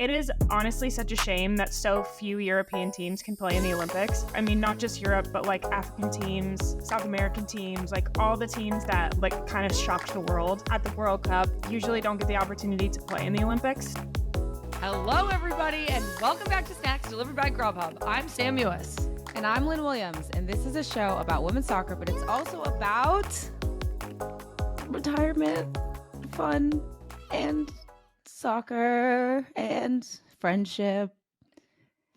It is honestly such a shame that so few European teams can play in the Olympics. I mean, not just Europe, but like African teams, South American teams, like all the teams that like kind of shocked the world at the World Cup usually don't get the opportunity to play in the Olympics. Hello, everybody, and welcome back to Snacks Delivered by Grubhub. I'm Sam Mewis. And I'm Lynn Williams, and this is a show about women's soccer, but it's also about retirement, fun, and soccer, and friendship.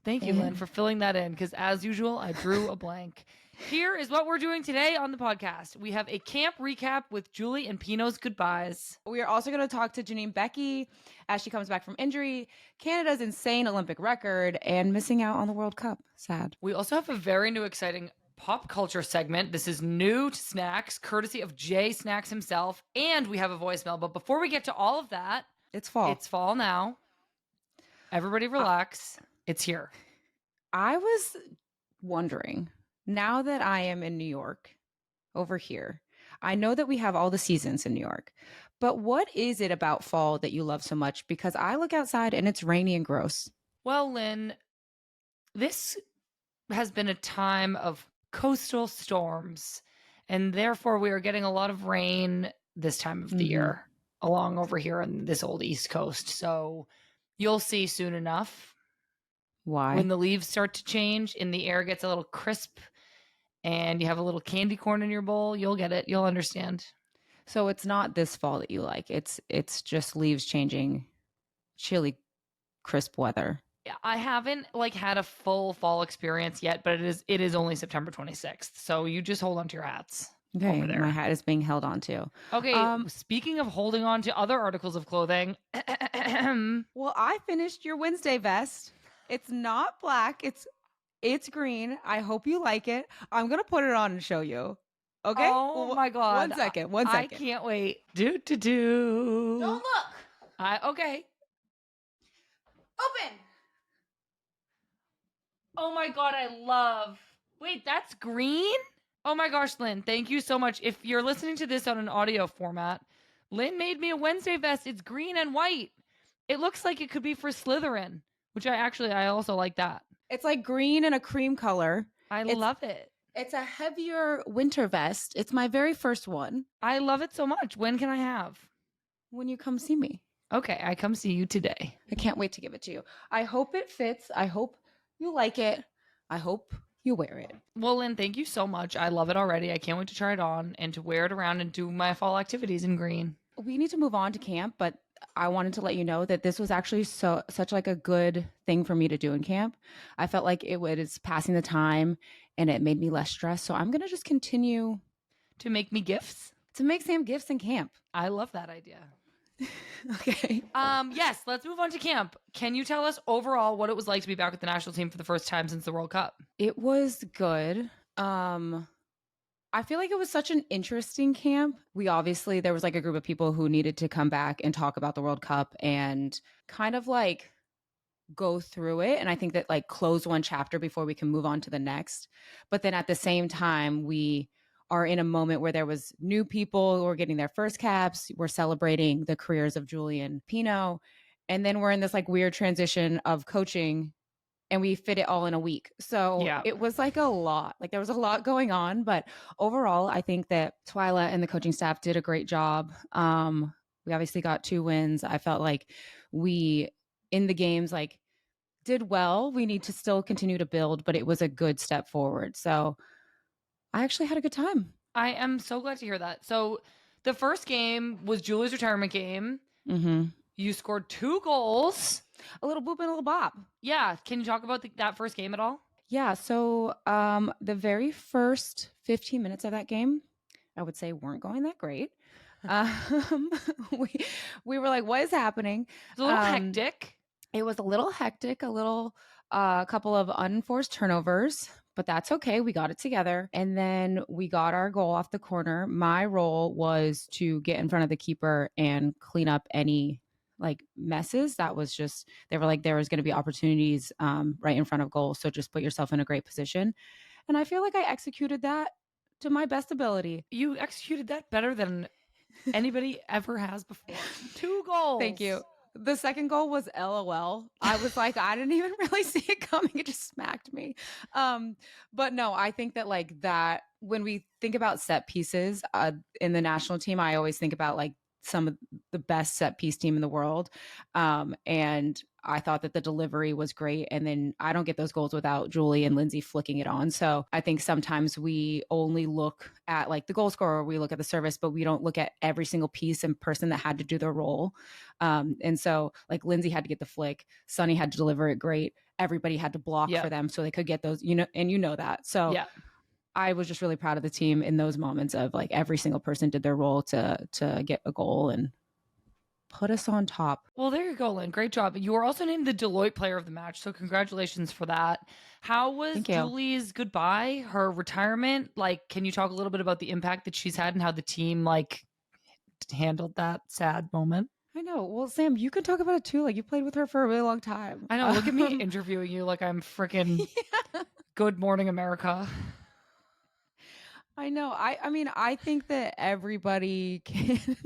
Thank you, Lynn, for filling that in, because as usual, I drew a blank. Here is what we're doing today on the podcast. We have a camp recap with Julie and Pino's goodbyes. We are also going to talk to Janine Beckie as she comes back from injury, Canada's insane Olympic record, and missing out on the World Cup. Sad. We also have a very new, exciting pop culture segment. This is new to Snacks, courtesy of Jay Snacks himself, and we have a voicemail. But before we get to all of that, it's fall. It's fall now. Everybody relax. It's here. I was wondering, now that I am in New York, over here, I know that we have all the seasons in New York, but what is it about fall that you love so much? Because I look outside and it's rainy and gross. Well, Lynn, this has been a time of coastal storms, and therefore we are getting a lot of rain this time of the year along over here on this old East Coast. So you'll see soon enough. Why? When the leaves start to change and the air gets a little crisp and you have a little candy corn in your bowl, you'll get it. You'll understand. So it's not this fall that you like. It's just leaves changing, chilly, crisp weather. I haven't had a full fall experience yet, but it is only September 26th. So you just hold on to your hats. Okay, over there. My hat is being held on to. Okay, speaking of holding on to other articles of clothing. Well, I finished your Wednesday vest. It's not black. It's green. I hope you like it. I'm going to put it on and show you. Okay? Oh my God. One second. I can't wait. Do. Don't look. Okay. Open. Oh my God, Wait, that's green? Oh my gosh, Lynn, thank you so much. If you're listening to this on an audio format, Lynn made me a Wednesday vest. It's green and white. It looks like it could be for Slytherin, which I also like that. It's like green and a cream color. I love it. It's a heavier winter vest. It's my very first one. I love it so much. When can I have? When you come see me. Okay, I come see you today. I can't wait to give it to you. I hope it fits. I hope you like it. I hope you wear it. Well, Lynn, thank you so much. I love it already. I can't wait to try it on and to wear it around and do my fall activities in green. We need to move on to camp, but I wanted to let you know that this was actually such like a good thing for me to do in camp. I felt like it was passing the time and it made me less stressed. So I'm going to just continue to make me gifts, to make Sam gifts in camp. I love that idea. Okay. Yes, let's move on to camp. Can you tell us overall what it was like to be back with the national team for the first time since the World Cup? It was good. I feel like it was such an interesting camp. There was like a group of people who needed to come back and talk about the World Cup and kind of like go through it. And I think that like close one chapter before we can move on to the next. But then at the same time, we are in a moment where there was new people who were getting their first caps. We're celebrating the careers of Julie and Rapinoe. And then we're in this like weird transition of coaching and we fit it all in a week. So It was like a lot, like there was a lot going on, but overall, I think that Twyla and the coaching staff did a great job. We obviously got 2 wins. I felt like we in the games, like did well. We need to still continue to build, but it was a good step forward. So I actually had a good time. I am so glad to hear that. So the first game was Julie's retirement game. Mm-hmm. You scored 2 goals. A little boop and a little bop. Yeah. Can you talk about that first game at all? Yeah. So the very first 15 minutes of that game, I would say weren't going that great. We were like, what is happening? It was a little hectic. It was a little hectic, a couple of unforced turnovers, but that's okay. We got it together. And then we got our goal off the corner. My role was to get in front of the keeper and clean up any like messes. That was just, they were like, there was going to be opportunities right in front of goal. So just put yourself in a great position. And I feel like I executed that to my best ability. You executed that better than anybody ever has before. 2 goals. Thank you. The second goal was LOL. I was like, I didn't even really see it coming. It just smacked me. But no, I think that like that when we think about set pieces in the national team, I always think about like some of the best set piece team in the world. And I thought that the delivery was great. And then I don't get those goals without Julie and Lindsay flicking it on. So I think sometimes we only look at like the goal scorer, we look at the service, but we don't look at every single piece and person that had to do their role. And so like Lindsay had to get the flick, Sunny had to deliver it great. Everybody had to block for them so they could get those, and you know that. So I was just really proud of the team in those moments of like every single person did their role to get a goal and put us on top. Well, there you go, Lynn. Great job. You were also named the Deloitte Player of the Match, so congratulations for that. How was Julie's goodbye, her retirement? Like, can you talk a little bit about the impact that she's had and how the team like handled that sad moment? I know. Well, Sam, you can talk about it too. Like you played with her for a really long time. I know. Look at me interviewing you like I'm freaking Good Morning America. I know. I mean, I think that everybody can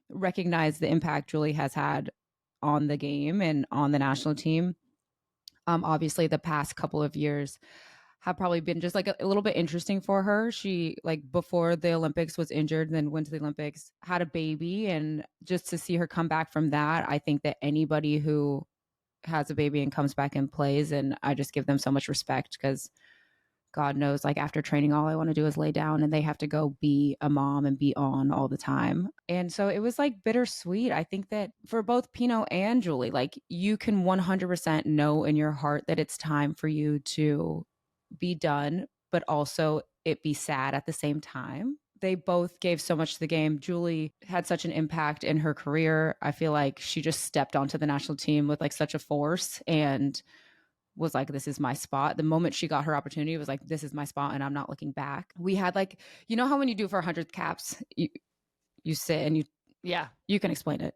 recognize the impact Julie has had on the game and on the national team. Obviously, the past couple of years have probably been just like a little bit interesting for her. She like before the Olympics was injured and then went to the Olympics, had a baby, and just to see her come back from that, I think that anybody who has a baby and comes back and plays, and I just give them so much respect because God knows, like after training, all I want to do is lay down and they have to go be a mom and be on all the time. And so it was like bittersweet. I think that for both Pinot and Julie, like you can 100% know in your heart that it's time for you to be done, but also it be sad at the same time. They both gave so much to the game. Julie had such an impact in her career. I feel like she just stepped onto the national team with like such a force and was like, this is my spot. The moment she got her opportunity, it was like, this is my spot and I'm not looking back. We had like, you know how when you do for 100th caps, you sit and you can explain it.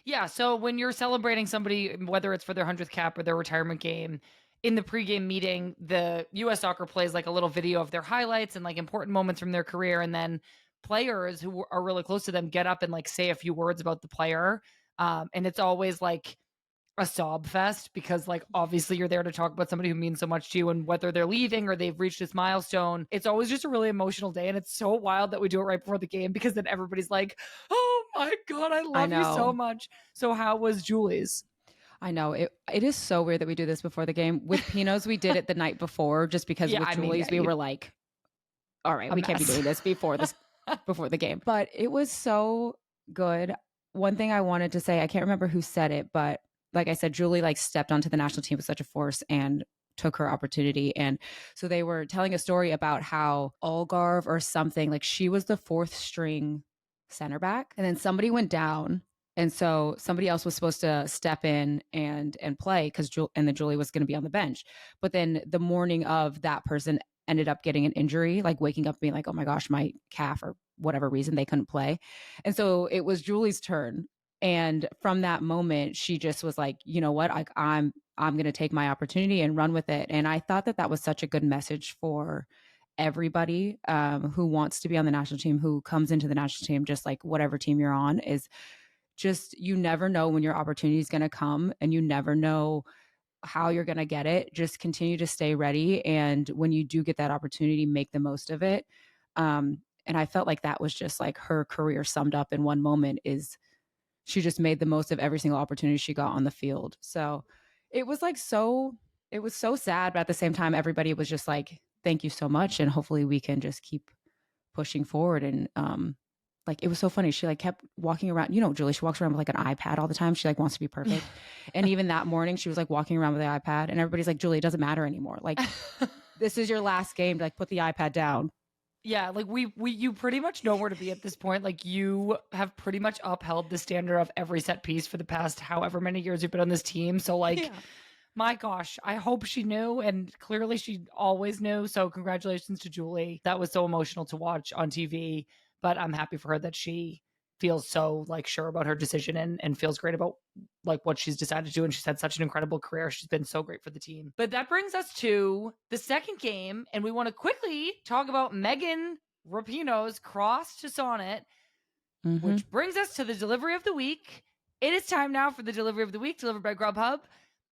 Yeah. So when you're celebrating somebody, whether it's for their 100th cap or their retirement game, in the pregame meeting, the U.S. Soccer plays like a little video of their highlights and like important moments from their career. And then players who are really close to them get up and like say a few words about the player. And it's always like a sob fest because like obviously you're there to talk about somebody who means so much to you, and whether they're leaving or they've reached this milestone, it's always just a really emotional day. And it's so wild that we do it right before the game because then everybody's like, oh my God, I love you so much. So how was Julie's? I know it is so weird that we do this before the game. With Pinot's, we did it the night before just because with Julie's, we were like, all right, we can't be doing this before the game. But it was so good. One thing I wanted to say, I can't remember who said it, but like I said, Julie like stepped onto the national team with such a force and took her opportunity. And so they were telling a story about how Algarve or something, like she was the 4th string center back, and then somebody went down. And so somebody else was supposed to step in and play because then Julie was going to be on the bench. But then the morning of, that person ended up getting an injury, like waking up being like, oh my gosh, my calf or whatever reason they couldn't play. And so it was Julie's turn. And from that moment, she just was like, you know what, I'm going to take my opportunity and run with it. And I thought that was such a good message for everybody who wants to be on the national team, who comes into the national team, just like whatever team you're on, is just, you never know when your opportunity is going to come and you never know how you're going to get it. Just continue to stay ready. And when you do get that opportunity, make the most of it. And I felt like that was just like her career summed up in one moment, is she just made the most of every single opportunity she got on the field. So it was like it was so sad, but at the same time, everybody was just like, thank you so much. And hopefully we can just keep pushing forward. And like, it was so funny. She like kept walking around, Julie, she walks around with like an iPad all the time. She like wants to be perfect. And even that morning she was like walking around with the iPad, and everybody's like, Julie, it doesn't matter anymore. Like this is your last game, to like put the iPad down. Yeah, like you pretty much know where to be at this point. Like you have pretty much upheld the standard of every set piece for the past however many years you've been on this team. So like, my gosh, I hope she knew, and clearly she always knew. So congratulations to Julie. That was so emotional to watch on TV, but I'm happy for her that she feels so like sure about her decision and feels great about like what she's decided to do. And she's had such an incredible career. She's been so great for the team. But that brings us to the second game. And we want to quickly talk about Megan Rapinoe's cross to sonnet, which brings us to the delivery of the week. It is time now for the delivery of the week, delivered by Grubhub.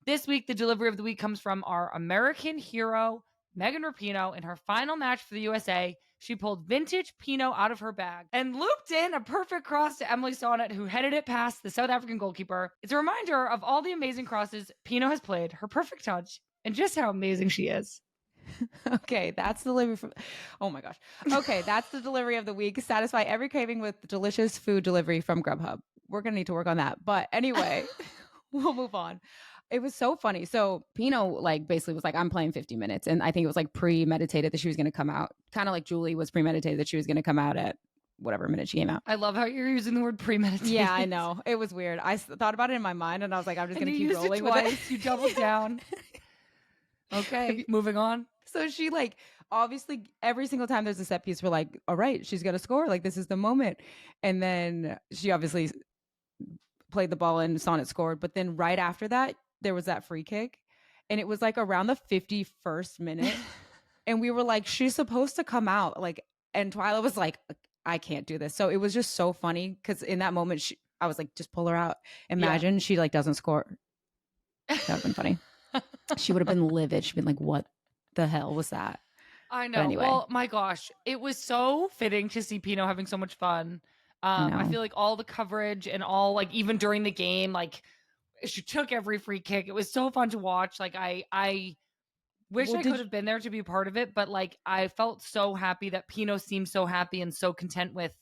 This week, the delivery of the week comes from our American hero, Megan Rapinoe. In her final match for the USA, she pulled vintage Pinot out of her bag and looped in a perfect cross to Emily Sonnet, who headed it past the South African goalkeeper. It's a reminder of all the amazing crosses Pinot has played, her perfect touch, and just how amazing she is. Okay, that's the delivery from. Oh my gosh. Okay, that's the delivery of the week. Satisfy every craving with delicious food delivery from Grubhub. We're gonna need to work on that. But anyway, we'll move on. It was so funny. So Pinot like basically was like, I'm playing 50 minutes. And I think it was like premeditated that she was gonna come out. Kind of like Julie was premeditated that she was gonna come out at whatever minute she came out. I love how you're using the word premeditated. Yeah, I know. It was weird. I thought about it in my mind and I was like, I'm just gonna keep rolling with it. You doubled down. Okay, moving on. So she like obviously every single time there's a set piece, we're like, all right, she's gonna score. Like this is the moment. And then she obviously played the ball and Sonnet scored. But then right after that, there was that free kick. And it was like around the 51st minute. And we were like, she's supposed to come out. Like, and Twyla was like, I can't do this. So it was just so funny because in that moment, I was like, just pull her out. Imagine she like doesn't score. That would have been funny. She would have been livid. She'd been like, what the hell was that? I know. Anyway. Well, my gosh, it was so fitting to see Pinot having so much fun. I feel like all the coverage and all like even during the game, like she took every free kick. It was so fun to watch. Like I wish I could have been there to be part of it, but like I felt so happy that Pinot seemed so happy and so content with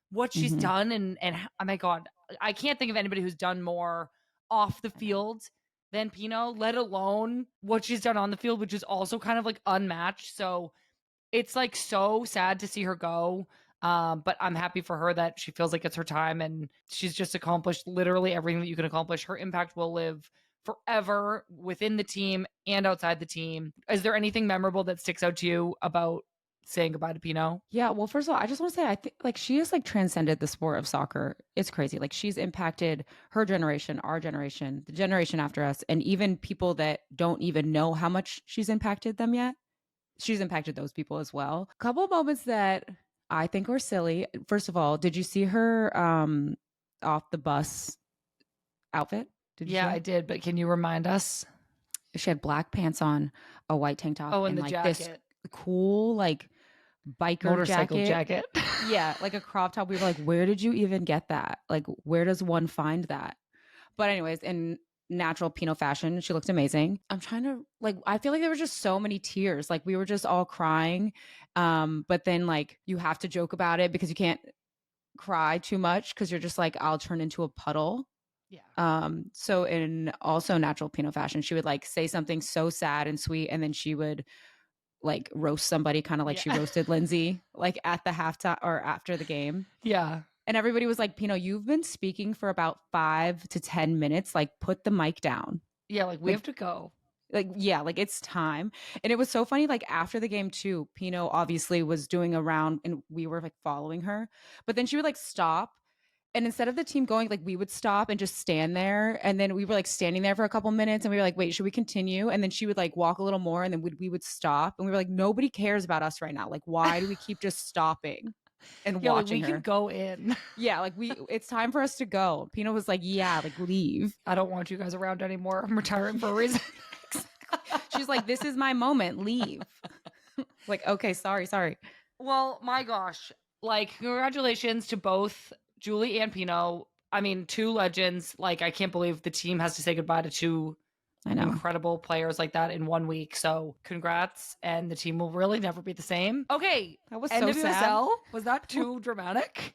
what she's done. And oh my God, I can't think of anybody who's done more off the field than Pinot, let alone what she's done on the field, which is also kind of like unmatched. So it's like so sad to see her go. But I'm happy for her that she feels like it's her time and she's just accomplished literally everything that you can accomplish. Her impact will live forever within the team and outside the team. Is there anything memorable that sticks out to you about saying goodbye to Pinot? Yeah, well, first of all, I just want to say I think like she has like transcended the sport of soccer. It's crazy. Like she's impacted her generation, our generation, the generation after us, and even people that don't even know how much she's impacted them yet. She's impacted those people as well. A couple of moments that I think were silly. First of all, did you see her off the bus outfit? Yeah, I did, but can you remind us? She had black pants on, a white tank top, and the like jacket. This cool like biker motorcycle jacket. Yeah, like a crop top. We were like, where did you even get that? Like, where does one find that? But anyways, in natural Pinot fashion, she looked amazing. I'm trying to like, I feel like there were just so many tears. Like we were just all crying. But then like you have to joke about it because you can't cry too much because you're just like, I'll turn into a puddle. Yeah. So in also natural Pinot fashion, she would like say something so sad and sweet, and then she would like roast somebody, kind of like she roasted Lindsay, like at the halftime or after the game. Yeah. And everybody was like, Pinot, you've been speaking for about 5 to 10 minutes. Like, put the mic down. Yeah, like we have to go. Like, yeah, like it's time. And it was so funny. Like after the game too, Pinot obviously was doing a round and we were like following her. But then she would like stop. And instead of the team going, like we would stop and just stand there. And then we were like standing there for a couple minutes and we were like, wait, should we continue? And then she would like walk a little more and then we would stop. And we were like, nobody cares about us right now. Like, why do we keep just stopping and watching like we her? can go in. Yeah, like it's time for us to go. Pinot was like, yeah, like leave. I don't want you guys around anymore. I'm retiring for a reason. She's like, this is my moment. Leave. Like, okay, sorry. Well, my gosh. Like, congratulations to both Julie and Pinot. I mean, two legends. Like, I can't believe the team has to say goodbye to two incredible players like that in 1 week. So congrats. And the team will really never be the same. Okay. That was NWSL, so sad. Was that too dramatic?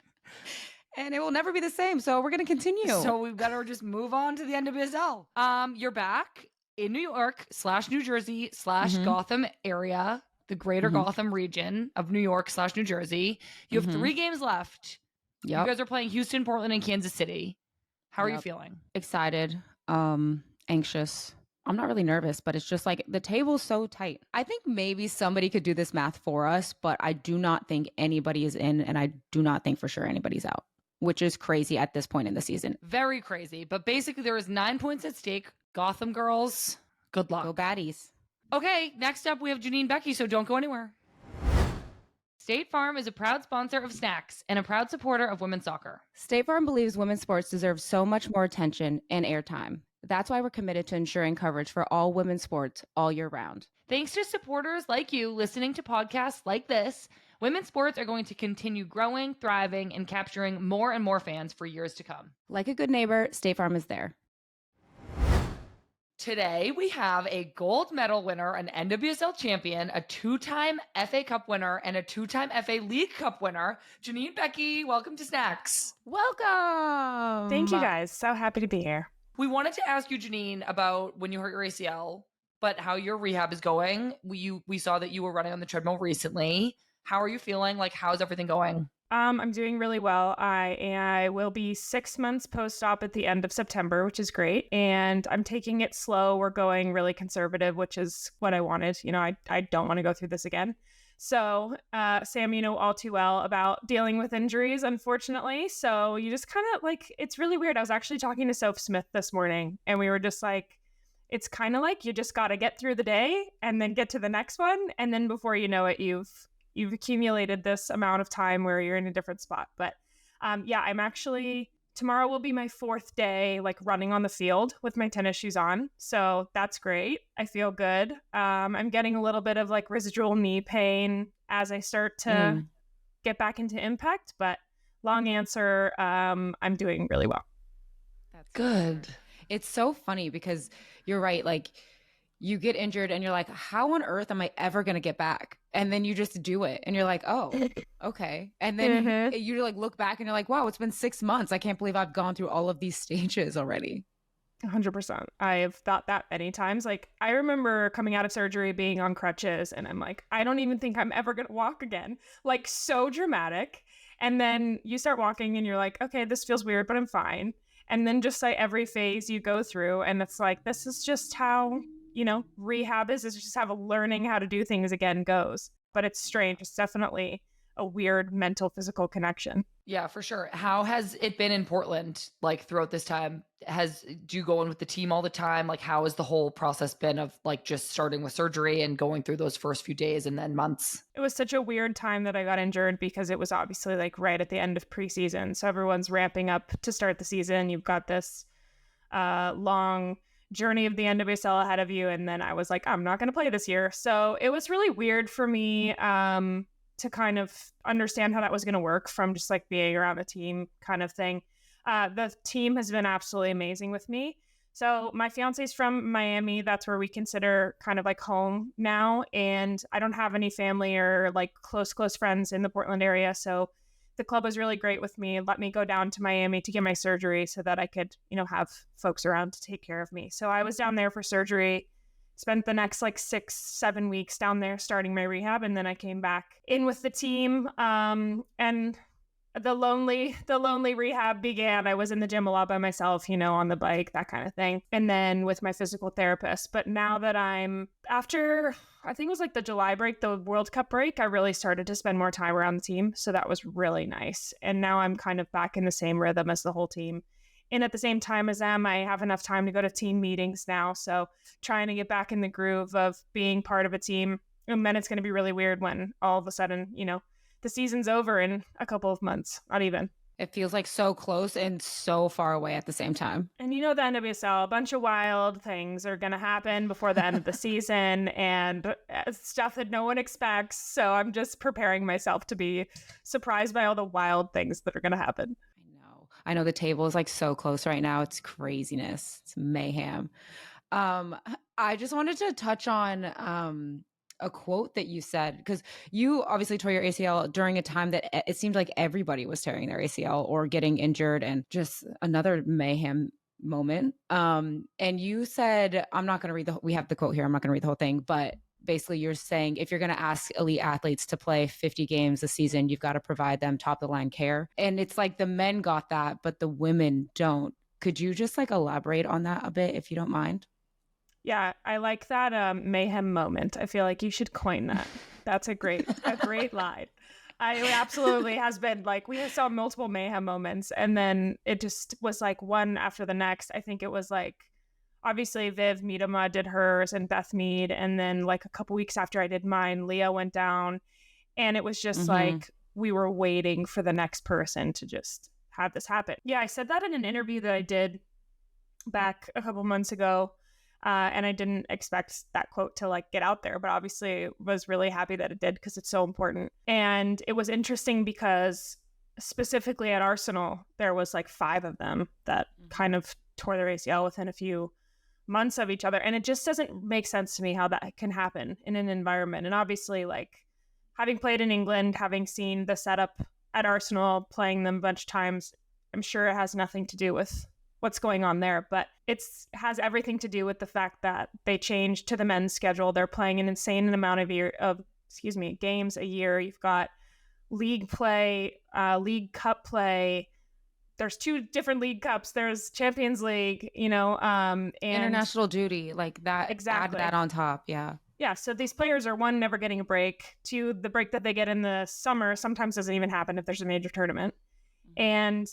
And it will never be the same. So we're going to continue. So we better just move on to the NWSL. You're back in New York / New Jersey / Gotham area, the greater Gotham region of New York / New Jersey. You have 3 games left. Yep. You guys are playing Houston, Portland, and Kansas City. How are you feeling? Excited, anxious. I'm not really nervous, but it's just like the table's so tight. I think maybe somebody could do this math for us, but I do not think anybody is in, and I do not think for sure anybody's out, which is crazy at this point in the season. Very crazy. But basically there is 9 points at stake. Gotham girls, good luck. Go baddies. Okay, next up we have Janine Becky, so don't go anywhere. State Farm is a proud sponsor of Snacks and a proud supporter of women's soccer. State Farm believes women's sports deserve so much more attention and airtime. That's why we're committed to ensuring coverage for all women's sports all year round. Thanks to supporters like you listening to podcasts like this, women's sports are going to continue growing, thriving, and capturing more and more fans for years to come. Like a good neighbor, State Farm is there. Today, we have a gold medal winner, an NWSL champion, a two-time FA Cup winner, and a two-time FA League Cup winner, Janine Becky. Welcome to Snacks. Welcome. Thank you guys. So happy to be here. We wanted to ask you, Janine, about when you hurt your ACL, but how your rehab is going. We saw that you were running on the treadmill recently. How are you feeling? Like, how's everything going? I'm doing really well. I will be 6 months post-op at the end of September, which is great. And I'm taking it slow. We're going really conservative, which is what I wanted. You know, I don't want to go through this again. So, Sam, you know all too well about dealing with injuries, unfortunately. So you just kind of like, it's really weird. I was actually talking to Soph Smith this morning, and we were just like, it's kind of like you just got to get through the day and then get to the next one. And then before you know it, you've accumulated this amount of time where you're in a different spot. But yeah, I'm actually, tomorrow will be my 4th day like running on the field with my tennis shoes on. So that's great. I feel good. I'm getting a little bit of like residual knee pain as I start to get back into impact. But long answer, I'm doing really well. That's good. It's so funny because you're right. Like, you get injured and you're like, how on earth am I ever going to get back? And then you just do it and you're like, oh, okay. And then you like look back and you're like, wow, it's been 6 months. I can't believe I've gone through all of these stages already. 100%. I've thought that many times. Like, I remember coming out of surgery being on crutches and I'm like, I don't even think I'm ever going to walk again. Like, so dramatic. And then you start walking and you're like, okay, this feels weird, but I'm fine. And then just like every phase you go through and it's like, this is just how, you know, rehab is just how learning how to do things again goes. But it's strange. It's definitely a weird mental physical connection. Yeah, for sure. How has it been in Portland, like throughout this time? Do you go in with the team all the time? Like, how has the whole process been of like just starting with surgery and going through those first few days and then months? It was such a weird time that I got injured because it was obviously like right at the end of preseason. So everyone's ramping up to start the season. You've got this long journey of the NWSL ahead of you. And then I was like, I'm not going to play this year. So it was really weird for me to kind of understand how that was going to work from just like being around the team kind of thing. The team has been absolutely amazing with me. So my fiance's from Miami. That's where we consider kind of like home now. And I don't have any family or like close friends in the Portland area. So the club was really great with me, let me go down to Miami to get my surgery so that I could, you know, have folks around to take care of me. So I was down there for surgery, spent the next like 6-7 weeks down there starting my rehab. And then I came back in with the team. And the lonely rehab began. I was in the gym a lot by myself, you know, on the bike, that kind of thing. And then with my physical therapist. But now that I'm after, I think it was like the July break, the World Cup break, I really started to spend more time around the team. So that was really nice. And now I'm kind of back in the same rhythm as the whole team. And at the same time as them, I have enough time to go to team meetings now. So trying to get back in the groove of being part of a team. And then it's going to be really weird when all of a sudden, you know, the season's over in a couple of months, not even. It feels like so close and so far away at the same time. And you know, the NWSL, a bunch of wild things are going to happen before the end of the season and stuff that no one expects. So I'm just preparing myself to be surprised by all the wild things that are going to happen. I know the table is like so close right now. It's craziness. It's mayhem. I just wanted to touch on a quote that you said, because you obviously tore your ACL during a time that it seemed like everybody was tearing their ACL or getting injured, and just another mayhem moment. And you said, I'm not going to read we have the quote here. I'm not going to read the whole thing, but basically you're saying if you're going to ask elite athletes to play 50 games a season, you've got to provide them top of the line care. And it's like the men got that, but the women don't. Could you just like elaborate on that a bit, if you don't mind? Yeah, I like that mayhem moment. I feel like you should coin that. That's a great line. It absolutely has been like, we saw multiple mayhem moments and then it just was like one after the next. I think it was like, obviously Viv Miedema did hers and Beth Mead. And then like a couple weeks after I did mine, Leah went down. And it was just Mhm. like we were waiting for the next person to just have this happen. Yeah, I said that in an interview that I did back a couple months ago. And I didn't expect that quote to like get out there, but obviously was really happy that it did because it's so important. And it was interesting because specifically at Arsenal, there was like 5 of them that kind of tore their ACL within a few months of each other. And it just doesn't make sense to me how that can happen in an environment. And obviously, like having played in England, having seen the setup at Arsenal, playing them a bunch of times, I'm sure it has nothing to do with what's going on there, but it's has everything to do with the fact that they changed to the men's schedule. They're playing an insane amount of games a year. You've got league play, league cup play. There's 2 different league cups. There's Champions League, and International duty, like that. Exactly. Add that on top. Yeah. Yeah. So these players are 1, never getting a break. 2, the break that they get in the summer sometimes doesn't even happen if there's a major tournament. And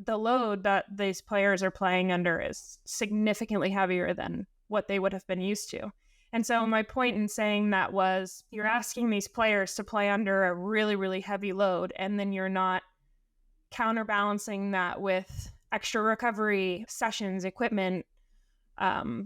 the load that these players are playing under is significantly heavier than what they would have been used to. And so my point in saying that was you're asking these players to play under a really, really heavy load, and then you're not counterbalancing that with extra recovery sessions, equipment,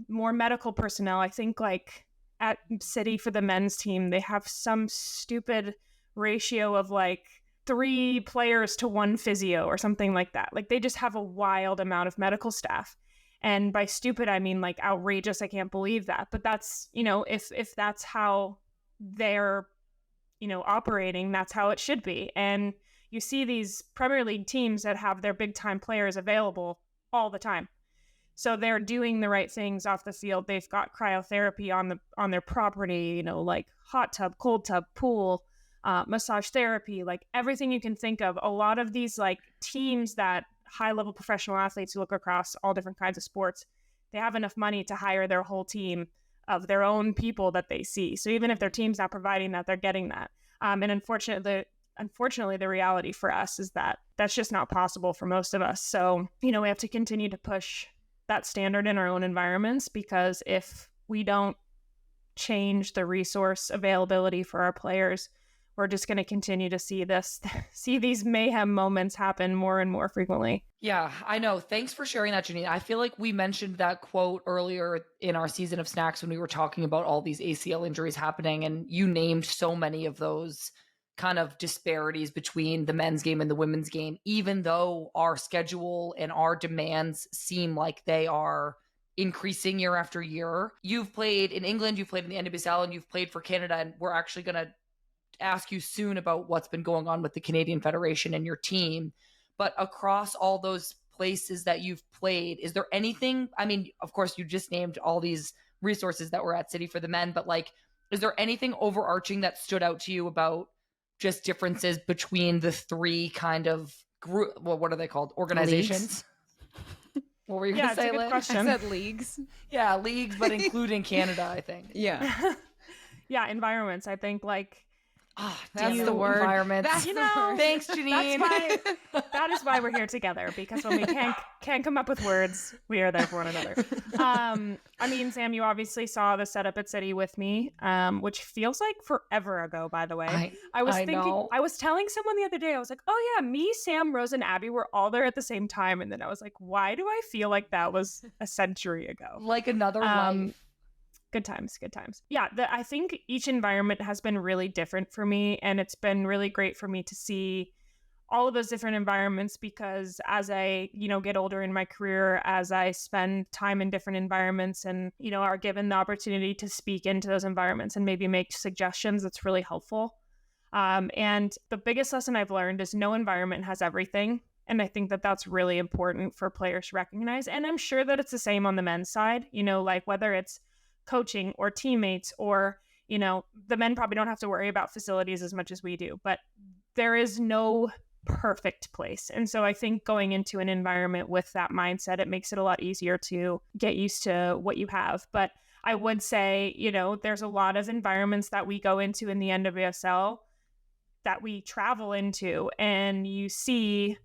more medical personnel. I think like at City for the men's team, they have some stupid ratio of like 3 players to 1 physio or something like that. Like they just have a wild amount of medical staff. And by stupid, I mean like outrageous. I can't believe that. But that's, if that's how they're, operating, that's how it should be. And you see these Premier League teams that have their big time players available all the time. So they're doing the right things off the field. They've got cryotherapy on their property, like hot tub, cold tub, pool, massage therapy, like everything you can think of. A lot of these like teams that high-level professional athletes who look across all different kinds of sports, they have enough money to hire their whole team of their own people that they see. So even if their team's not providing that, they're getting that. And unfortunately, the reality for us is that that's just not possible for most of us. So, we have to continue to push that standard in our own environments, because if we don't change the resource availability for our players, we're just going to continue to see these mayhem moments happen more and more frequently. Yeah, I know. Thanks for sharing that, Janine. I feel like we mentioned that quote earlier in our season of Snacks when we were talking about all these ACL injuries happening, and you named so many of those kind of disparities between the men's game and the women's game, even though our schedule and our demands seem like they are increasing year after year. You've played in England, you've played in the NWSL, and you've played for Canada, and we're actually going to ask you soon about what's been going on with the Canadian Federation and your team. But across all those places that you've played, is there anything, I mean, of course you just named all these resources that were at City for the men, but like, is there anything overarching that stood out to you about just differences between the 3 kind of group, well, what are they called? Organizations? What were you going to say, Lynn? I said leagues. Yeah, leagues, but including Canada, I think. Yeah. Yeah, environments. I think like that's the word. Environments. That's the word. Thanks, Janine. That is why we're here together, because when we can't come up with words, we are there for one another. I mean, Sam, you obviously saw the setup at City with me, which feels like forever ago, by the way. I was telling someone the other day, I was like, oh yeah, me, Sam, Rose, and Abby were all there at the same time. And then I was like, why do I feel like that was a century ago? Like another life. Good times. Yeah, I think each environment has been really different for me, and it's been really great for me to see all of those different environments, because as I, get older in my career, as I spend time in different environments and, are given the opportunity to speak into those environments and maybe make suggestions, that's really helpful. And the biggest lesson I've learned is no environment has everything. And I think that that's really important for players to recognize. And I'm sure that it's the same on the men's side, like whether it's coaching or teammates or, the men probably don't have to worry about facilities as much as we do, but there is no perfect place. And so I think going into an environment with that mindset, it makes it a lot easier to get used to what you have. But I would say, there's a lot of environments that we go into in the NWSL that we travel into, and you see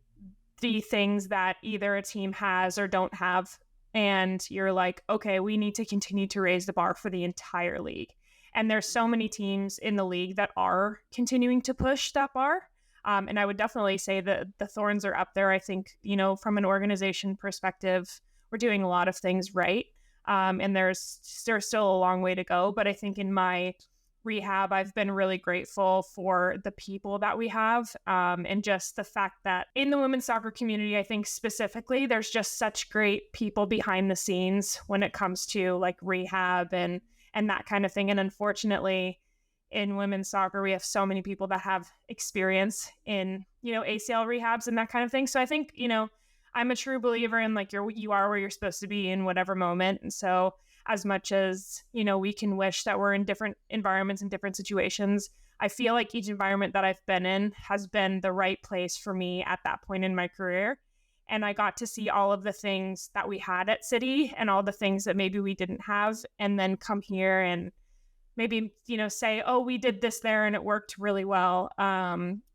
the things that either a team has or don't have. And you're like, okay, we need to continue to raise the bar for the entire league. And there's so many teams in the league that are continuing to push that bar. And I would definitely say that the Thorns are up there. I think, from an organization perspective, we're doing a lot of things right. And there's still a long way to go. But I think in my rehab, I've been really grateful for the people that we have, and just the fact that in the women's soccer community, I think specifically, there's just such great people behind the scenes when it comes to like rehab and that kind of thing. And unfortunately, in women's soccer, we have so many people that have experience in, ACL rehabs and that kind of thing. So I think, I'm a true believer in like you are where you're supposed to be in whatever moment. And so as much as, we can wish that we're in different environments and different situations, I feel like each environment that I've been in has been the right place for me at that point in my career. And I got to see all of the things that we had at City and all the things that maybe we didn't have, and then come here and maybe, say, oh, we did this there and it worked really well.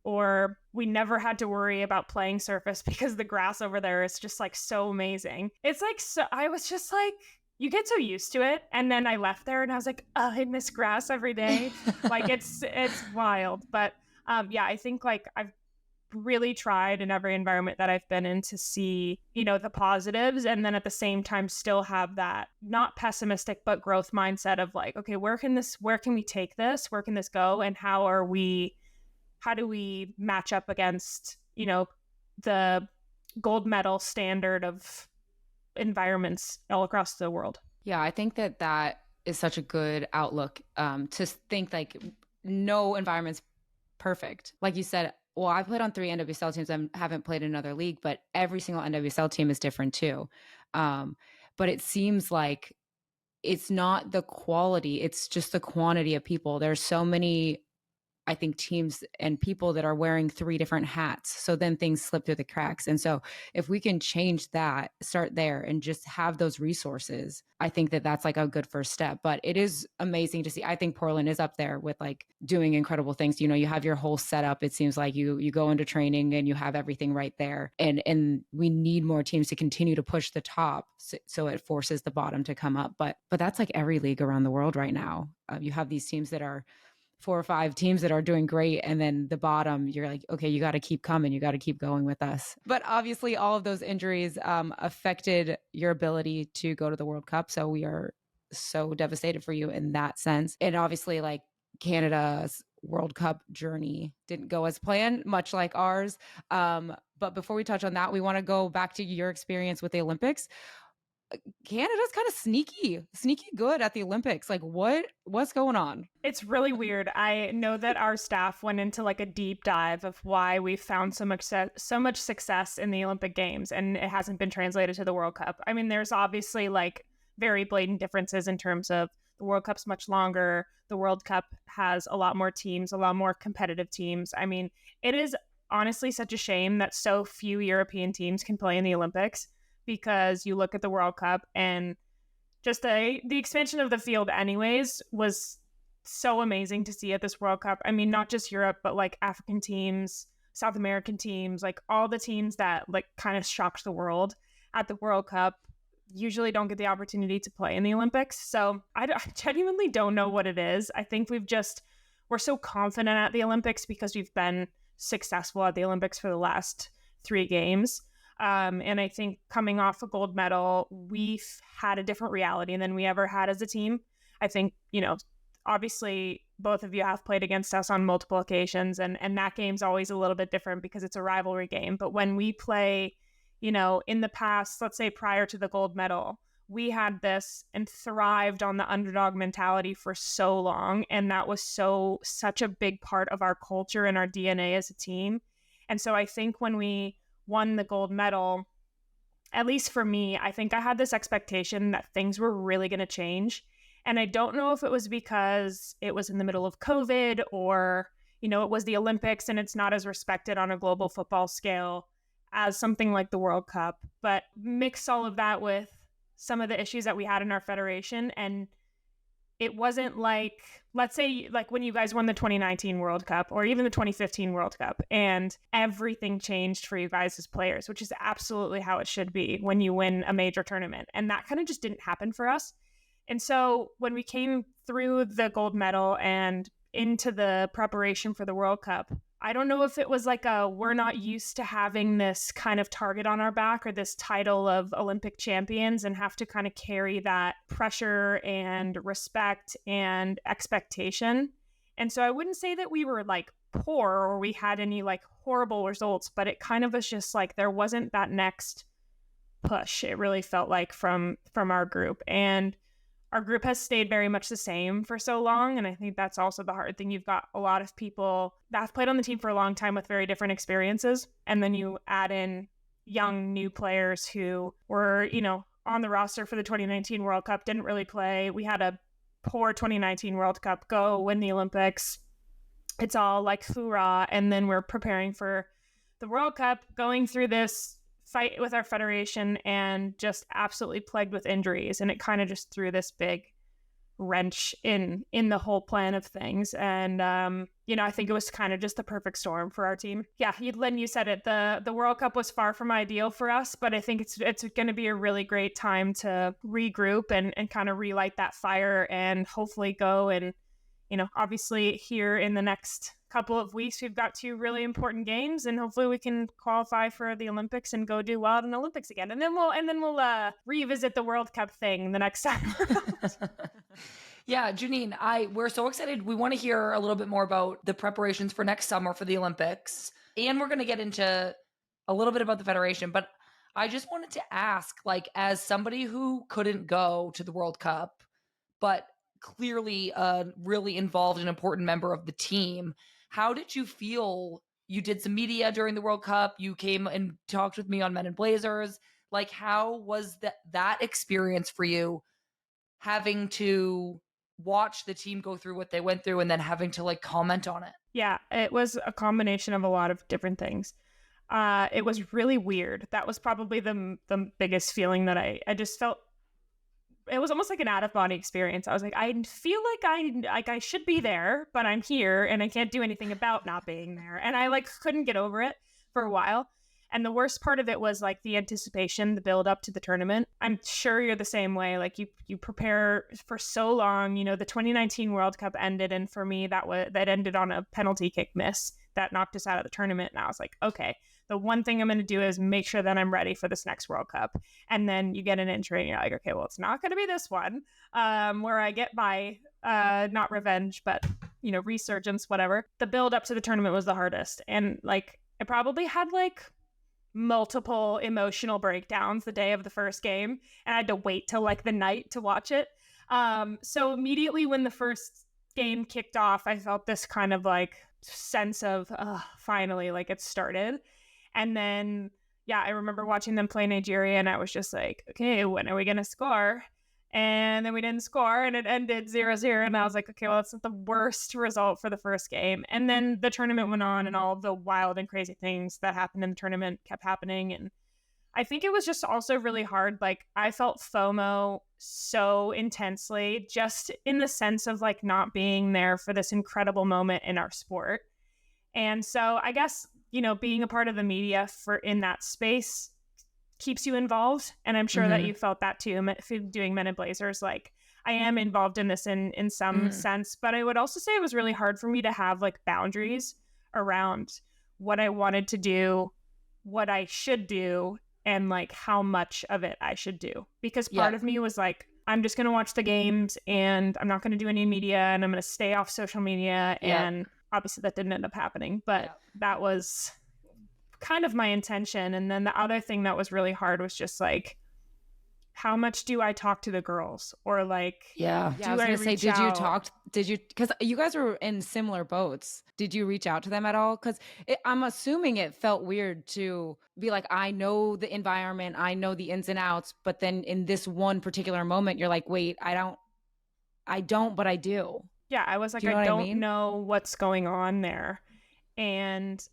Or we never had to worry about playing surface because the grass over there is just like so amazing. It's like, so I was just like, you get so used to it. And then I left there and I was like, oh, I miss grass every day. Like it's wild. But I think like I've really tried in every environment that I've been in to see, the positives, and then at the same time still have that not pessimistic but growth mindset of like, okay, where can we take this? Where can this go? And how do we match up against, the gold medal standard of environments all across the world? Yeah, I think that is such a good outlook, to think like no environment's perfect. Like you said, well, I played on 3 NWSL teams. I haven't played in another league, but every single NWSL team is different too. But it seems like it's not the quality, it's just the quantity of people. There's so many, I think, teams and people that are wearing 3 different hats. So then things slip through the cracks. And so if we can change that, start there and just have those resources, I think that that's like a good first step. But it is amazing to see. I think Portland is up there with like doing incredible things. You have your whole setup. It seems like you go into training and you have everything right there. And we need more teams to continue to push the top, so it forces the bottom to come up. But that's like every league around the world right now. You have these teams that are 4 or 5 teams that are doing great. And then the bottom, you're like, okay, you got to keep coming. You got to keep going with us. But obviously all of those injuries affected your ability to go to the World Cup. So we are so devastated for you in that sense. And obviously like Canada's World Cup journey didn't go as planned, much like ours. But before we touch on that, we want to go back to your experience with the Olympics. Canada's kind of sneaky good at the Olympics. Like what's going on? It's really weird. I know that our staff went into like a deep dive of why we found so much success in the Olympic Games, and it hasn't been translated to the World Cup. I mean, there's obviously like very blatant differences in terms of the World Cup's much longer. The World Cup has a lot more teams, a lot more competitive teams. I mean, it is honestly such a shame that so few European teams can play in the Olympics, because you look at the World Cup and just the expansion of the field anyways was so amazing to see at this World Cup. I mean, not just Europe, but like African teams, South American teams, like all the teams that like kind of shocked the world at the World Cup usually don't get the opportunity to play in the Olympics. So I genuinely don't know what it is. I think we're so confident at the Olympics because we've been successful at the Olympics for the last 3 games. And I think coming off a gold medal, we've had a different reality than we ever had as a team. I think, obviously both of you have played against us on multiple occasions, and that game's always a little bit different because it's a rivalry game. But when we play, in the past, let's say prior to the gold medal, we had this and thrived on the underdog mentality for so long. And that was such a big part of our culture and our DNA as a team. And so I think when we won the gold medal, at least for me, I think I had this expectation that things were really going to change. And I don't know if it was because it was in the middle of COVID or, it was the Olympics and it's not as respected on a global football scale as something like the World Cup. But mix all of that with some of the issues that we had in our federation, and it wasn't like, let's say, like when you guys won the 2019 World Cup or even the 2015 World Cup and everything changed for you guys as players, which is absolutely how it should be when you win a major tournament. And that kind of just didn't happen for us. And so when we came through the gold medal and into the preparation for the World Cup, I don't know if it was like we're not used to having this kind of target on our back or this title of Olympic champions and have to kind of carry that pressure and respect and expectation. And so I wouldn't say that we were like poor or we had any like horrible results, but it kind of was just like there wasn't that next push. It really felt like from our group. And our group has stayed very much the same for so long. And I think that's also the hard thing. You've got a lot of people that have played on the team for a long time with very different experiences. And then you add in young new players who were, on the roster for the 2019 World Cup, didn't really play. We had a poor 2019 World Cup, go win the Olympics. It's all like hoorah. And then we're preparing for the World Cup, going through this fight with our federation and just absolutely plagued with injuries. And it kind of just threw this big wrench in the whole plan of things. And, I think it was kind of just the perfect storm for our team. Yeah, Lynn, you said it. The World Cup was far from ideal for us, but I think it's going to be a really great time to regroup and kind of relight that fire and hopefully go and, obviously here in the next couple of weeks, we've got 2 really important games, and hopefully we can qualify for the Olympics and go do well in the Olympics again. And then we'll revisit the World Cup thing the next time. Yeah, Janine, we're so excited. We want to hear a little bit more about the preparations for next summer for the Olympics. And we're going to get into a little bit about the federation, but I just wanted to ask, like, as somebody who couldn't go to the World Cup, but clearly a really involved and important member of the team, how did you feel? You did some media during the World Cup. You came and talked with me on Men in Blazers. Like, how was that experience for you, having to watch the team go through what they went through and then having to like comment on it? Yeah, it was a combination of a lot of different things. It was really weird. That was probably the biggest feeling that I just felt. It was almost like an out-of-body experience. I was like, I feel like I should be there, but I'm here and I can't do anything about not being there. And I like couldn't get over it for a while. And the worst part of it was like the anticipation, the build up to the tournament. I'm sure you're the same way. Like you prepare for so long. The 2019 World Cup ended, and for me that ended on a penalty kick miss that knocked us out of the tournament. And I was like, okay, the one thing I'm going to do is make sure that I'm ready for this next World Cup. And then you get an injury and you're like, okay, well, it's not going to be this one where I get by, not revenge, but, resurgence, whatever. The build up to the tournament was the hardest. And like, I probably had like multiple emotional breakdowns the day of the first game. And I had to wait till like the night to watch it. So immediately when the first game kicked off, I felt this kind of like sense of finally, like it started. And then, yeah, I remember watching them play Nigeria and I was just like, okay, when are we going to score? And then we didn't score and it ended 0-0. And I was like, okay, well, that's not the worst result for the first game. And then the tournament went on and all the wild and crazy things that happened in the tournament kept happening. And I think it was just also really hard. Like I felt FOMO so intensely, just in the sense of like not being there for this incredible moment in our sport. And so I guess, being a part of the media in that space keeps you involved. And I'm sure that you felt that too, doing Men in Blazers. Like I am involved in this in some sense, but I would also say it was really hard for me to have like boundaries around what I wanted to do, what I should do, and like how much of it I should do. Because part of me was like, I'm just going to watch the games and I'm not going to do any media and I'm going to stay off social media. And obviously that didn't end up happening, but that was kind of my intention. And then the other thing that was really hard was just like, how much do I talk to the girls? Or like, I was going to say, did you, because you guys were in similar boats. Did you reach out to them at all? Because I'm assuming it felt weird to be like, I know the environment, I know the ins and outs, but then in this one particular moment, you're like, wait, I don't, but I do. Yeah, I was like, I don't know what's going on there. And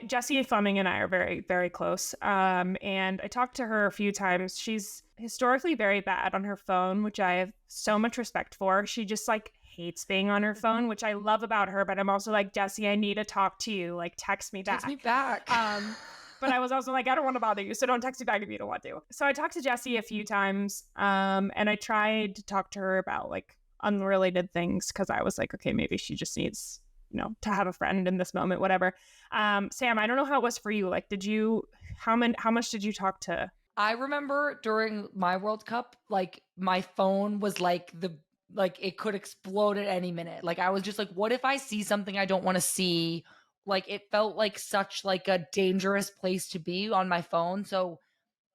Jessie Fleming and I are very, very close. And I talked to her a few times. She's historically very bad on her phone, which I have so much respect for. She just like hates being on her phone, which I love about her. But I'm also like, Jessie, I need to talk to you. Like, text me back. Text me back. But I was also like, I don't want to bother you, so don't text me back if you don't want to. So I talked to Jessie a few times, and I tried to talk to her about like unrelated things because I was like, okay, maybe she just needs, to have a friend in this moment, whatever. Sam, I don't know how it was for you. Like, how much did you talk to? I remember during my World Cup, like my phone was like it could explode at any minute. Like I was just like, what if I see something I don't want to see? Like it felt like such like a dangerous place to be on my phone. So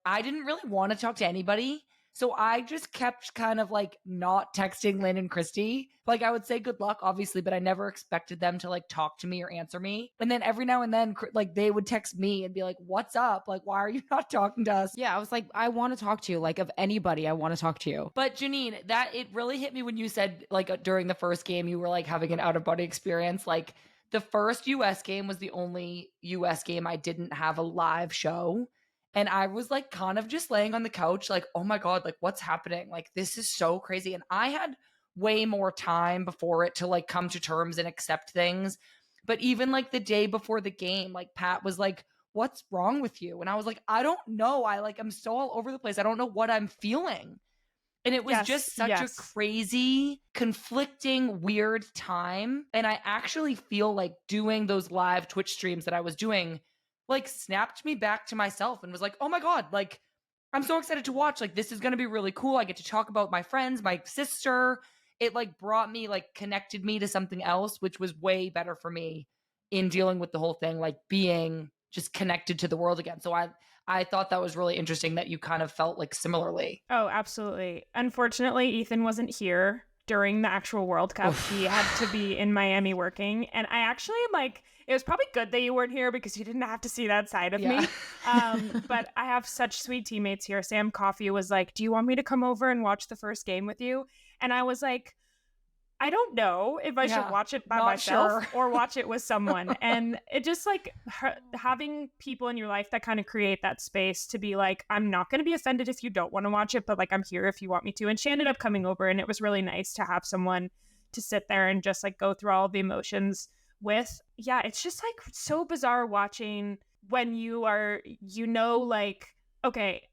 I didn't really want to talk to anybody. So I just kept kind of like not texting Lynn and Christy. Like I would say good luck, obviously, but I never expected them to like talk to me or answer me. And then every now and then, like they would text me and be like, what's up? Like, why are you not talking to us? Yeah, I was like, I want to talk to you. Like of anybody, I want to talk to you. But Janine, it really hit me when you said like during the first game, you were like having an out of body experience. Like the first US game was the only US game I didn't have a live show. And I was like kind of just laying on the couch like, oh my God, like what's happening? Like this is so crazy. And I had way more time before it to like come to terms and accept things. But even like the day before the game, like Pat was like, what's wrong with you? And I was like, I don't know. I'm so all over the place. I don't know what I'm feeling. And it was just such a crazy, conflicting, weird time. And I actually feel like doing those live Twitch streams that I was doing like snapped me back to myself and was like, oh my God, like I'm so excited to watch. Like this is going to be really cool. I get to talk about my friends, my sister. It like brought me, like connected me to something else, which was way better for me in dealing with the whole thing, like being just connected to the world again. So I thought that was really interesting that you kind of felt like similarly. Oh, absolutely. Unfortunately, Ethan wasn't here during the actual World Cup. He had to be in Miami working. And I actually like, it was probably good that you weren't here because you didn't have to see that side of me. But I have such sweet teammates here. Sam Coffey was like, do you want me to come over and watch the first game with you? And I was like, I don't know if I should watch it by myself or watch it with someone. And it just like having people in your life that kind of create that space to be like, I'm not going to be offended if you don't want to watch it, but like I'm here if you want me to. And she ended up coming over and it was really nice to have someone to sit there and just like go through all the emotions with. Yeah, it's just like so bizarre watching when you are, like, okay,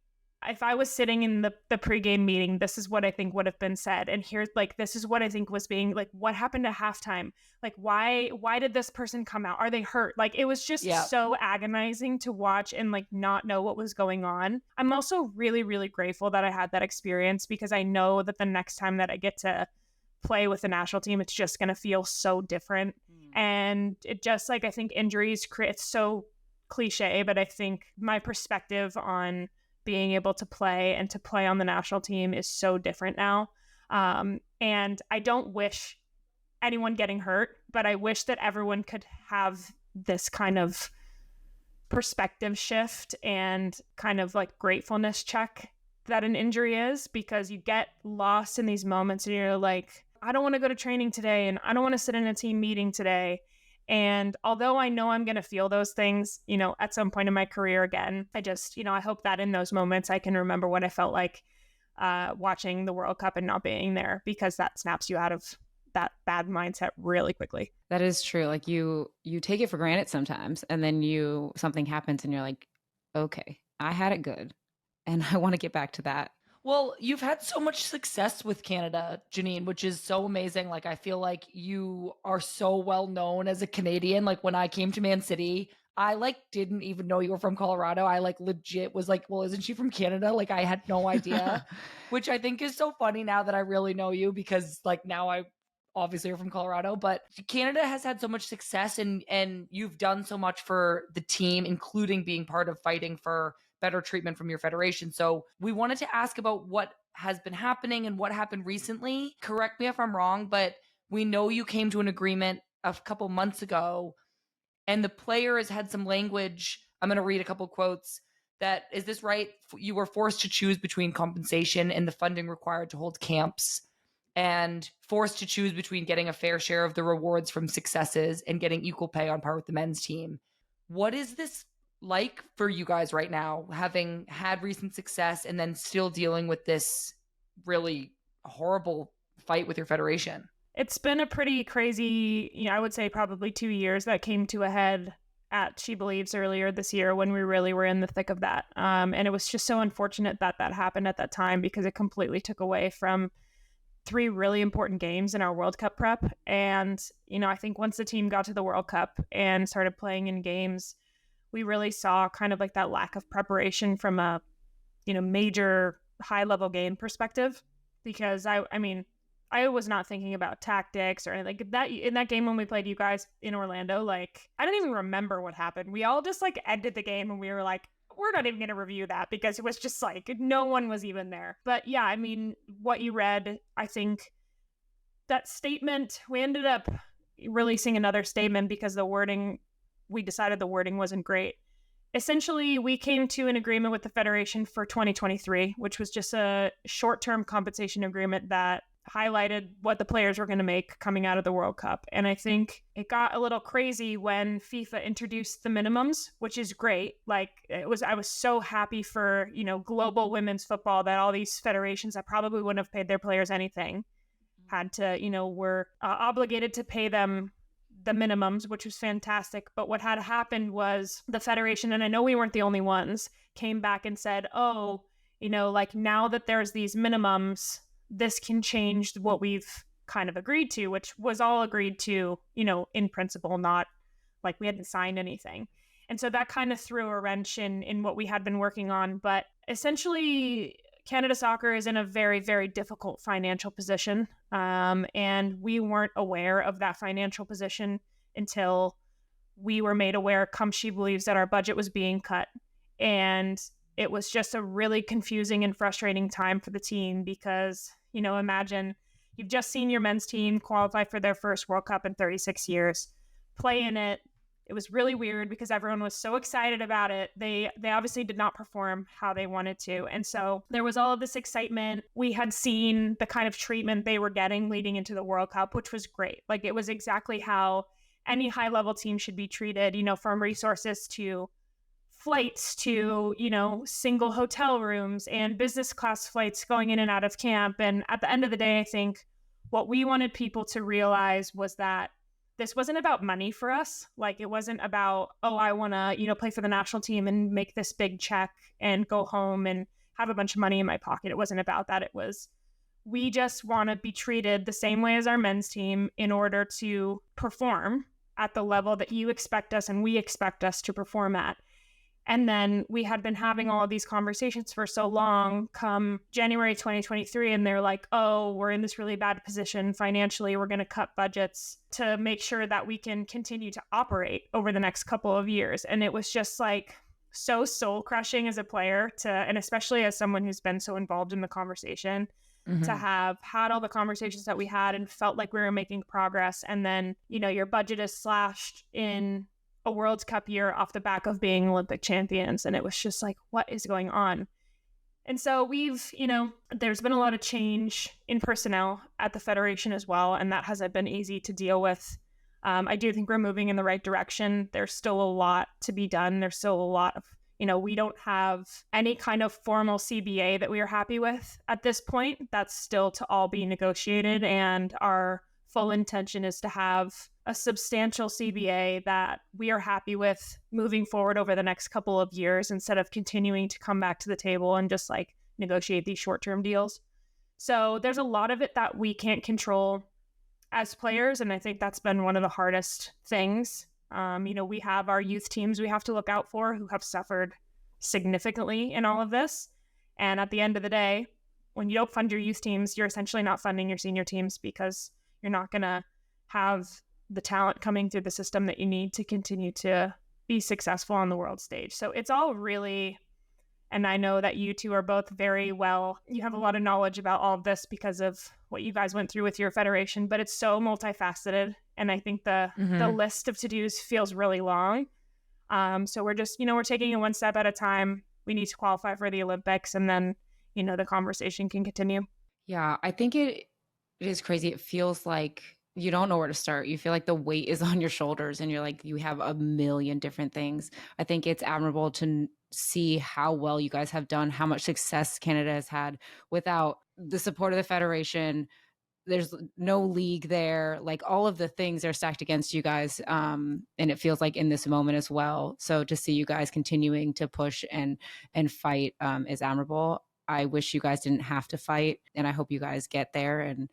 if I was sitting in the pregame meeting, this is what I think would have been said. And here's like, this is what I think was being like, what happened to halftime? Like, why did this person come out? Are they hurt? Like, it was just so agonizing to watch and like not know what was going on. I'm also really, really grateful that I had that experience because I know that the next time that I get to play with the national team, it's just going to feel so different. And it just like, I think injuries create, it's so cliche, but I think my perspective on being able to play and to play on the national team is so different now. And I don't wish anyone getting hurt, but I wish that everyone could have this kind of perspective shift and kind of like gratefulness check that an injury is, because you get lost in these moments and you're like, I don't want to go to training today and I don't want to sit in a team meeting today. And although I know I'm going to feel those things, at some point in my career again, I just, I hope that in those moments I can remember what I felt like watching the World Cup and not being there, because that snaps you out of that bad mindset really quickly. That is true. Like you take it for granted sometimes, and then something happens and you're like, okay, I had it good and I want to get back to that. Well, you've had so much success with Canada, Janine, which is so amazing. Like, I feel like you are so well known as a Canadian. Like, when I came to Man City, I like didn't even know you were from Colorado. I like legit was like, well, isn't she from Canada? Like, I had no idea, which I think is so funny now that I really know you, because like now I obviously are from Colorado. But Canada has had so much success and you've done so much for the team, including being part of fighting for better treatment from your federation. So we wanted to ask about what has been happening and what happened recently. Correct me if I'm wrong, but we know you came to an agreement a couple months ago and the players had some language. I'm going to read a couple quotes. That, is this right? You were forced to choose between compensation and the funding required to hold camps, and forced to choose between getting a fair share of the rewards from successes and getting equal pay on par with the men's team. What is this like for you guys right now, having had recent success and then still dealing with this really horrible fight with your federation? It's been a pretty crazy, I would say probably 2 years that came to a head at She Believes earlier this year when we really were in the thick of that. And it was just so unfortunate that that happened at that time because it completely took away from 3 really important games in our World Cup prep. And, I think once the team got to the World Cup and started playing in games, we really saw kind of like that lack of preparation from a, major high level game perspective. Because I was not thinking about tactics or anything like that. In that game when we played you guys in Orlando, like, I don't even remember what happened. We all just like ended the game and we were like, we're not even going to review that because it was just like no one was even there. But yeah, what you read, I think that statement, we ended up releasing another statement because we decided the wording wasn't great. Essentially, we came to an agreement with the Federation for 2023, which was just a short-term compensation agreement that highlighted what the players were going to make coming out of the World Cup. And I think it got a little crazy when FIFA introduced the minimums, which is great. Like I was so happy for, global women's football that all these federations that probably wouldn't have paid their players anything had to, were obligated to pay them the minimums, which was fantastic. But what had happened was the Federation, and I know we weren't the only ones, came back and said, oh, like now that there's these minimums, this can change what we've kind of agreed to, which was all agreed to, in principle, not like we hadn't signed anything. And so that kind of threw a wrench in what we had been working on. But essentially, Canada Soccer is in a very, very difficult financial position. And we weren't aware of that financial position until we were made aware, come She Believes, that our budget was being cut. And it was just a really confusing and frustrating time for the team because, imagine you've just seen your men's team qualify for their first World Cup in 36 years, play in it. It was really weird because everyone was so excited about it. They obviously did not perform how they wanted to. And so there was all of this excitement. We had seen the kind of treatment they were getting leading into the World Cup, which was great. Like it was exactly how any high-level team should be treated, from resources to flights to, single hotel rooms and business class flights going in and out of camp. And at the end of the day, I think what we wanted people to realize was that this wasn't about money for us. Like it wasn't about, oh, I want to, play for the national team and make this big check and go home and have a bunch of money in my pocket. It wasn't about that. It was, we just want to be treated the same way as our men's team in order to perform at the level that you expect us and we expect us to perform at. And then we had been having all of these conversations for so long, come January 2023, and they're like, oh, we're in this really bad position financially. We're going to cut budgets to make sure that we can continue to operate over the next couple of years. And it was just like so soul crushing as a player and especially as someone who's been so involved in the conversation, to have had all the conversations that we had and felt like we were making progress. And then, your budget is slashed in a World Cup year off the back of being Olympic champions. And it was just like, what is going on? And so we've, there's been a lot of change in personnel at the Federation as well. And that hasn't been easy to deal with. I do think we're moving in the right direction. There's still a lot to be done. There's still a lot of, we don't have any kind of formal CBA that we are happy with at this point. That's still to all be negotiated. And our full intention is to have a substantial CBA that we are happy with moving forward over the next couple of years instead of continuing to come back to the table and just like negotiate these short-term deals. So there's a lot of it that we can't control as players. And I think that's been one of the hardest things. We have our youth teams we have to look out for who have suffered significantly in all of this. And at the end of the day, when you don't fund your youth teams, you're essentially not funding your senior teams because you're not going to have the talent coming through the system that you need to continue to be successful on the world stage. So it's all really, and I know that you two are both very well, you have a lot of knowledge about all of this because of what you guys went through with your federation, but it's so multifaceted. And I think the list of to-dos feels really long. So we're just, we're taking it one step at a time. We need to qualify for the Olympics and then, the conversation can continue. Yeah, I think it is crazy. It feels like you don't know where to start. You feel like the weight is on your shoulders and you're like, you have a million different things. I think it's admirable to see how well you guys have done, how much success Canada has had without the support of the Federation, there's no league there. Like all of the things are stacked against you guys. And it feels like in this moment as well. So to see you guys continuing to push and fight is admirable. I wish you guys didn't have to fight. And I hope you guys get there and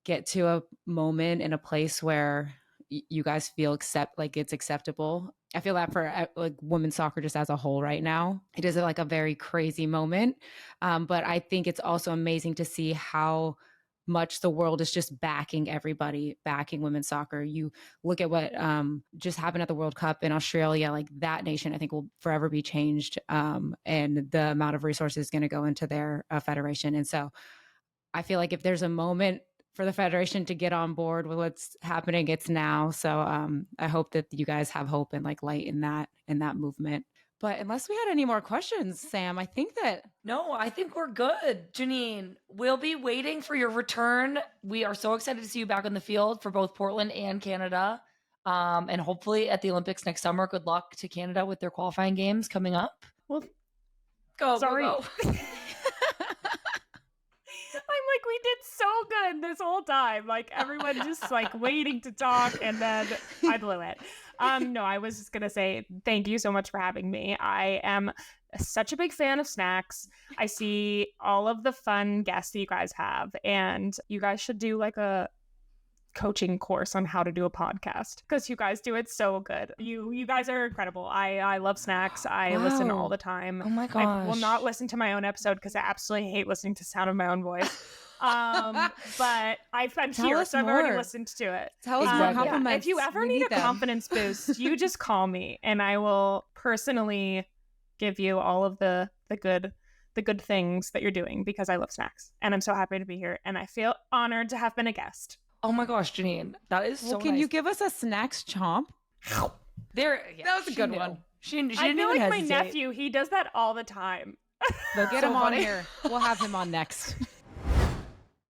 get to a moment in a place where you guys feel like it's acceptable. I feel that for like women's soccer just as a whole right now. It is like a very crazy moment. But I think it's also amazing to see how much the world is just backing everybody, backing women's soccer. You look at what just happened at the World Cup in Australia, like that nation, I think will forever be changed. And the amount of resources is going to go into their federation. And so I feel like if there's a moment for the federation to get on board with what's happening, it's now. So I hope that you guys have hope and like light in that movement. But unless we had any more questions, Sam, I think we're good. Janine, we'll be waiting for your return. We are so excited to see you back on the field for both Portland and Canada. And hopefully at the Olympics next summer. Good luck to Canada with their qualifying games coming up. Well, Sorry. go. I'm like, we did so good this whole time. Like everyone just like waiting to talk, and then I blew it. No, I was just gonna say thank you so much for having me. I am such a big fan of snacks. I see all of the fun guests that you guys have, and you guys should do like a coaching course on how to do a podcast because you guys do it so good. You guys are incredible. I love snacks. I listen all the time. Oh my gosh. I will not listen to my own episode because I absolutely hate listening to the sound of my own voice. But I'm here, so I've already listened to it. Tell us more compliments. Yeah. If you ever need a confidence boost, you just call me and I will personally give you all of the good things that you're doing because I love snacks and I'm so happy to be here and I feel honored to have been a guest. Oh my gosh, Janine, that is so can nice. you give us a snacks chomp? That was a good one. She didn't I feel even like hesitate. my nephew, he does that all the time. We'll get him on here. We'll have him on next.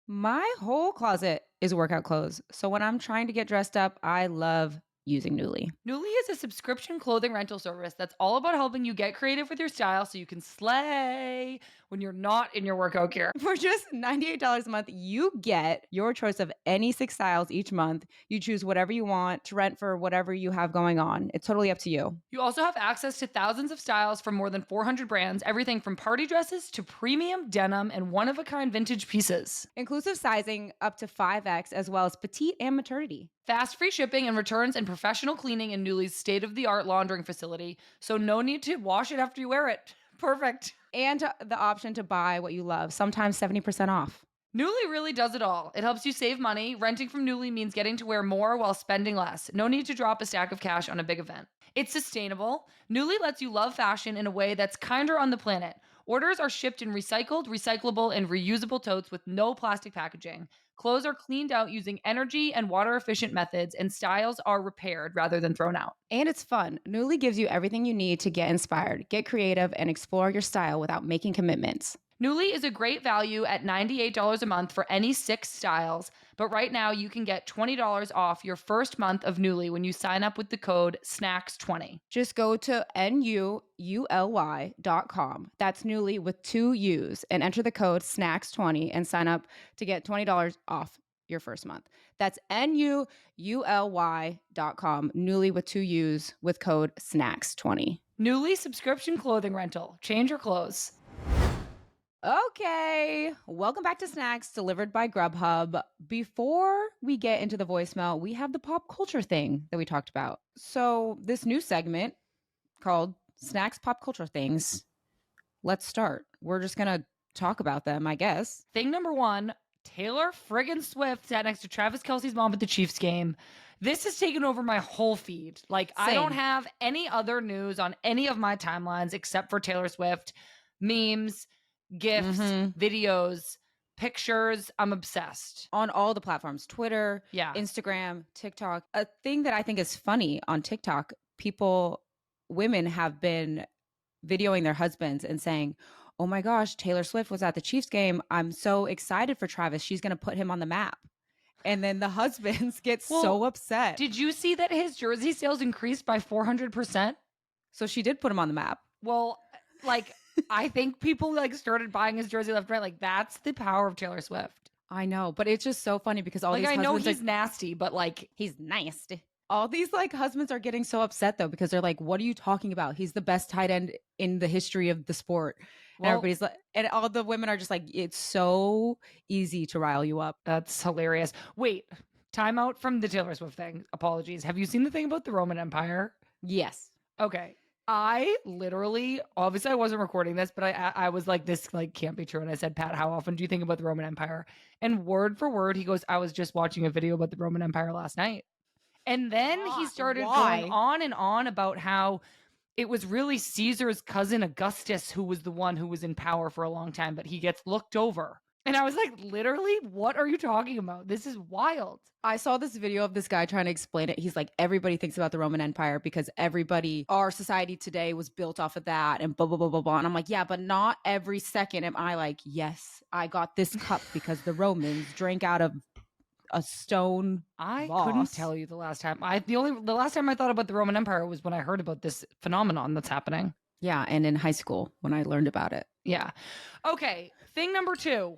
My whole closet is workout clothes. So when I'm trying to get dressed up, I love using Nuuly. Nuuly is a subscription clothing rental service that's all about helping you get creative with your style so you can slay when you're not in your workout gear. For just $98 a month, you get your choice of any 6 styles each month. You choose whatever you want to rent for whatever you have going on. It's totally up to you. You also have access to thousands of styles from more than 400 brands, everything from party dresses to premium denim and one-of-a-kind vintage pieces. Inclusive sizing up to 5X, as well as petite and maternity. Fast free shipping and returns and professional cleaning in Nuuly's state-of-the-art laundering facility, so no need to wash it after you wear it. Perfect. And the option to buy what you love, sometimes 70% off. Nuuly really does it all. It helps you save money. Renting from Nuuly means getting to wear more while spending less. No need to drop a stack of cash on a big event. It's sustainable. Nuuly lets you love fashion in a way that's kinder on the planet. Orders are shipped in recycled, recyclable, and reusable totes with no plastic packaging. Clothes are cleaned out using energy and water-efficient methods, and styles are repaired rather than thrown out. And it's fun. Nuuly gives you everything you need to get inspired, get creative, and explore your style without making commitments. Nuuly is a great value at $98 a month for any 6 styles, but right now you can get $20 off your first month of Nuuly when you sign up with the code SNACKS20. Just go to NUULY.com. That's Nuuly with 2 U's and enter the code SNACKS20 and sign up to get $20 off your first month. That's NUULY.com. Nuuly with 2 U's with code SNACKS20. Nuuly subscription clothing rental. Change your clothes. Okay, welcome back to Snacks delivered by Grubhub. Before we get into the voicemail, we have the pop culture thing that we talked about. So this new segment called Snacks Pop Culture Things. Let's start. We're just going to talk about them, I guess. Thing number 1, Taylor friggin' Swift sat next to Travis Kelce's mom at the Chiefs game. This has taken over my whole feed. Like, Same. I don't have any other news on any of my timelines except for Taylor Swift. Memes, GIFs, videos, pictures. I'm obsessed. On all the platforms, Twitter, Instagram, TikTok. A thing that I think is funny on TikTok, women have been videoing their husbands and saying, oh my gosh, Taylor Swift was at the Chiefs game. I'm so excited for Travis. She's going to put him on the map. And then the husbands get so upset. Did you see that his jersey sales increased by 400%? So she did put him on the map. Well, like... I think people like started buying his jersey left and right. Like, that's the power of Taylor Swift. I know, but it's just so funny because all Like, these I know husbands he's nasty, but like, he's nasty. All these like husbands are getting so upset though because they're like, "What are you talking about? He's the best tight end in the history of the sport." And well, everybody's like, and all the women are just like, "It's so easy to rile you up." that's hilarious. Wait, time out from the Taylor Swift thing. Apologies. Have you seen the thing about the Roman Empire? Yes. Okay. I literally, obviously I wasn't recording this, but I was like, this like can't be true. And I said, Pat, how often do you think about the Roman Empire? And word for word, he goes, I was just watching a video about the Roman Empire last night. And then he started going on and on about how it was really Caesar's cousin Augustus who was the one who was in power for a long time, but he gets looked over. And I was like, literally, what are you talking about? This is wild. I saw this video of this guy trying to explain it. He's like, everybody thinks about the Roman Empire because our society today was built off of that and blah, blah, blah, blah, blah. And I'm like, yeah, but not every second am I like, yes, I got this cup because the Romans drank out of a stone I vase. couldn't tell you the last time. The last time I thought about the Roman Empire was when I heard about this phenomenon that's happening. Yeah, and in high school when I learned about it. Yeah. Okay, thing number 2.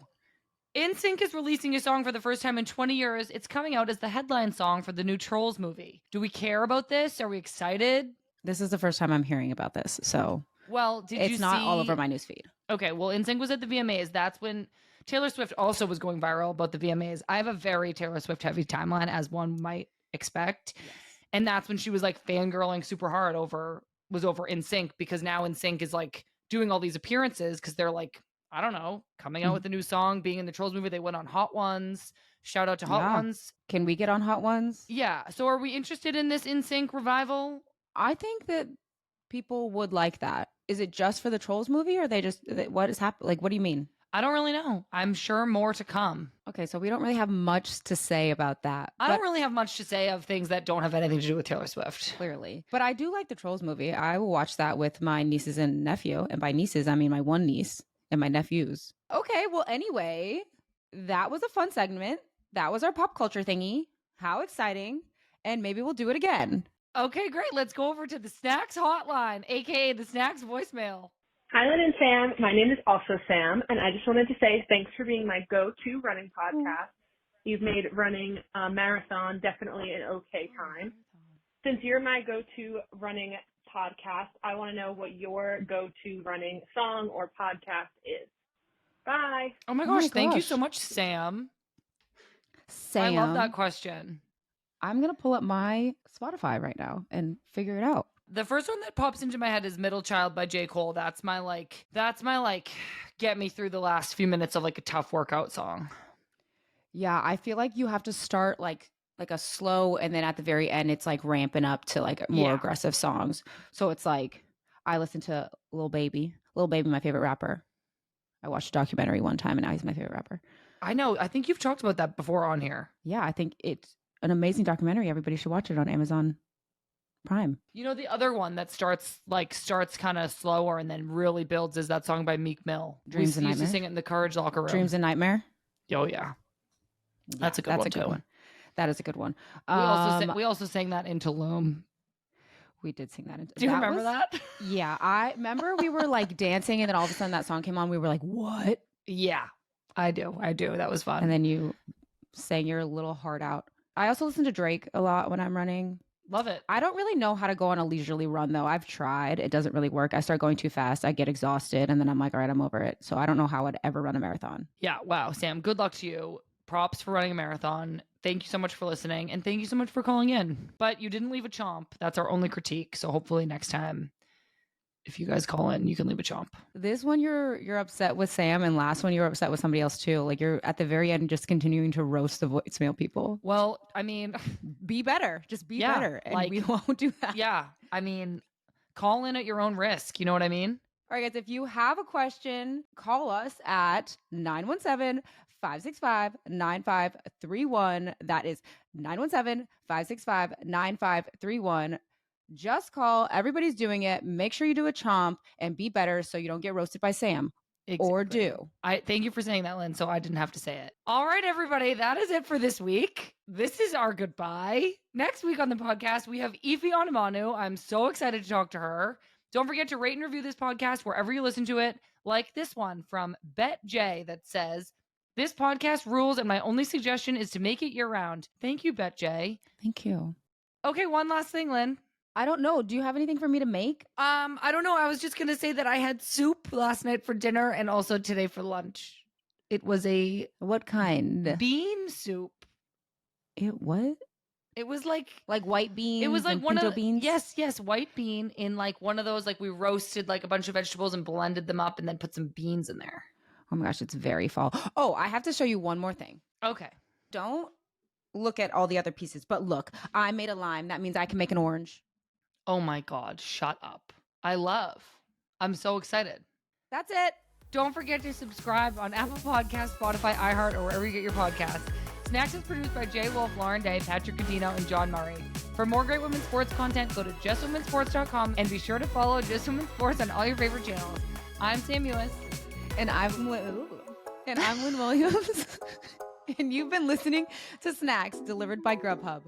NSYNC is releasing a song for the first time in 20 years. It's coming out as the headline song for the new Trolls movie. Do we care about this? Are we excited? This is the first time I'm hearing about this, so well, it's not all over my newsfeed. Okay, well, NSYNC was at the VMAs. That's when Taylor Swift also was going viral about the VMAs. I have a very Taylor Swift heavy timeline, as one might expect. Yes. And that's when she was like fangirling super hard over NSYNC, because now NSYNC is like doing all these appearances because they're like, I don't know, coming out with a new song, being in the Trolls movie. They went on Hot Ones. Shout out to Hot Ones. Can we get on Hot Ones? Yeah. So are we interested in this NSYNC revival? I think that people would like that. Is it just for the Trolls movie, or what is happening? Like, what do you mean? I don't really know. I'm sure more to come. Okay, so we don't really have much to say about that. I don't really have much to say of things that don't have anything to do with Taylor Swift. Clearly. But I do like the Trolls movie. I will watch that with my nieces and nephew. And by nieces, I mean my one niece and my nephews. Okay, well, anyway, that was a fun segment. That was our pop culture thingy. How exciting. And maybe we'll do it again. Okay, great. Let's go over to the Snacks hotline, aka the Snacks voicemail. Hi, Lynn and Sam. My name is also Sam, and I just wanted to say thanks for being my go-to running podcast. You've made running a marathon definitely an okay time. Since you're my go-to running podcast, I want to know what your go-to running song or podcast is. Bye. Oh my gosh, thank you so much, Sam. I love that question. I'm going to pull up my Spotify right now and figure it out. The first one that pops into my head is Middle Child by J. Cole. That's my get me through the last few minutes of like a tough workout song. Yeah, I feel like you have to start like a slow, and then at the very end it's like ramping up to like more aggressive songs. So it's like I listen to Lil Baby. Lil Baby, my favorite rapper. I watched a documentary one time and now he's my favorite rapper. I know. I think you've talked about that before on here. Yeah, I think it's an amazing documentary. Everybody should watch it on Amazon Prime. You know, the other one that starts kind of slower and then really builds is that song by Meek Mill. Dreams and Nightmare. We used to sing it in the Courage locker room. Dreams and Nightmare. Oh yeah, that's a good one. That is a good one. We also sang that in Tulum. We did sing that. Do you remember that? Yeah, I remember we were like dancing, and then all of a sudden that song came on. We were like, "What?" Yeah, I do. That was fun. And then you sang your little heart out. I also listen to Drake a lot when I'm running. Love it. I don't really know how to go on a leisurely run, though. I've tried. It doesn't really work. I start going too fast. I get exhausted, and then I'm like, all right, I'm over it. So I don't know how I'd ever run a marathon. Yeah. Wow, Sam, good luck to you. Props for running a marathon. Thank you so much for listening, and thank you so much for calling in. But you didn't leave a chomp. That's our only critique. So hopefully next time, if you guys call in, you can leave a chomp. This one you're upset with Sam, and last one you were upset with somebody else too. Like you're at the very end just continuing to roast the voicemail people. Well, I mean, be better. Just be better. And like, we won't do that. Yeah. I mean, call in at your own risk. You know what I mean? All right, guys, if you have a question, call us at 917-565-9531. That is 917-565-9531. Just call. Everybody's doing it. Make sure you do a chomp and be better so you don't get roasted by Sam. Exactly. Or do. I thank you for saying that, Lynn, so I didn't have to say it. All right, everybody, that is it for this week. This is our goodbye. Next week on the podcast, we have Ife Onumanu. I'm so excited to talk to her. Don't forget to rate and review this podcast wherever you listen to it, like this one from Bet J that says, This podcast rules, and my only suggestion is to make it year-round. Thank you, Bet-J. Thank you. Okay, one last thing, Lynn. I don't know. Do you have anything for me to make? I don't know. I was just going to say that I had soup last night for dinner and also today for lunch. It was a What kind? bean soup. What? It was like white beans. it was like and one pinto of beans. yes, white bean in like one of those, like we roasted like a bunch of vegetables and blended them up and then put some beans in there. Oh my gosh, it's very fall. Oh, I have to show you one more thing. Okay. Don't look at all the other pieces, but look, I made a lime. That means I can make an orange. Oh my God, shut up. I'm so excited. That's it. Don't forget to subscribe on Apple Podcasts, Spotify, iHeart, or wherever you get your podcasts. Snacks is produced by Jay Wolf, Lauren Day, Patrick Cadino, and John Murray. For more great women's sports content, go to justwomensports.com and be sure to follow Just Women Sports on all your favorite channels. I'm Sam Mewis. And I'm Lynn Williams. And you've been listening to Snacks delivered by Grubhub.